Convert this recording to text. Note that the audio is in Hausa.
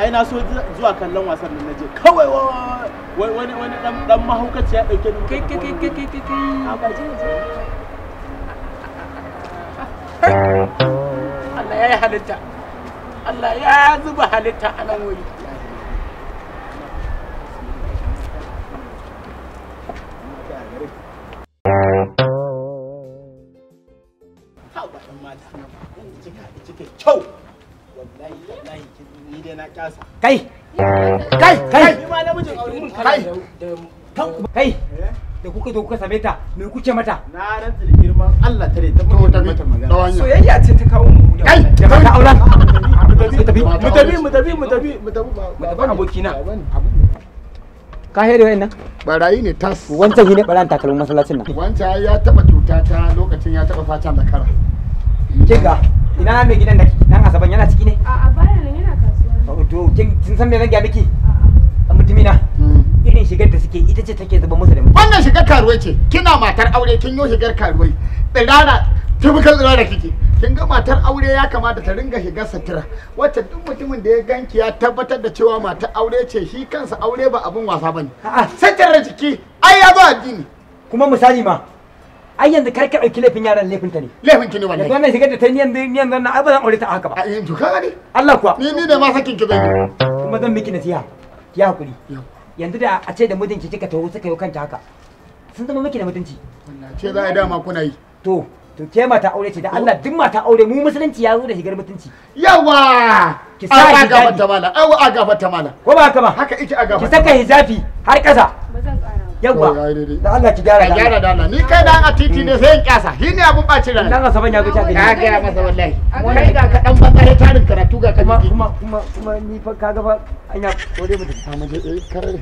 ai na so zuwa kallon wasan nan naje kawai wani dan mahaukaci ya dauke ni kai a baje Allah ya yi halitta Allah ya zuba halitta a nan wuri kyau wallahi wallahi ni dai na kyasa kai ni ma namijin aure mun kai da kuka zo kuka same ta me kuke mata na rantsa da girman Allah tare ta mata magana soyayya ce ta kawo mu kai da mata auren mu tafi abokina ka hede wayannan barayi ne tas wancan shine baran takalmin masallacin nan wancan ya taba cuta ta lokacin ya taba fatan da kara kinga ina mai gidan da nan asaban yana ciki ne a'a baya nan yana kasuwa to kin san me zan ga miki a mutumina irin shigar da suke ita ce take zuba musu da mutum wannan shigar karuwai ce kina matar aure kin yo shigar karuwai tsirara tabukan tsirara kike kin ga matar aure ya kamata ta ringa shigar satira wacce duk mutumin da ya ganki ya tabbatar da cewa matar aure ce shi kansa aure ba abun wasa bane satira jiki ai ya zo addini kuma misali ma ai yanzu kar ka dauki laifin yaran laifin ta ne laifin ki ne wallahi yanzu wannan shigar da ta ni yanzu na ai ba zan aure ta haka ba a yanzu ka gani Allah kuwa ni ne ma sakin ki zai kuma zan miki nasiha ki hakuri yanzu da a ce da mijinki kika taho suka yi kanta haka sun zama miki da mutunci wallahi ce za a dama kuna yi to ke mata aure ce da Allah duk mata aure mu musulunci ya zo da shigar mutunci yawa ki sa hijabi ta mala a gaba ta mala ko ba haka ba haka ike a gaba ki saka hijabi har kasa ba zan ƙara yawa da Allah ki gyara da Allah ni kai dan a titi ne sai in kyasa shi ne abun bacin ran dan asaban ya zo ta gani ka ga masa wallahi kai ga ka dan banzare tarin karatu ga ka kuma ni fa kaga fa anya kore mu da amma je kare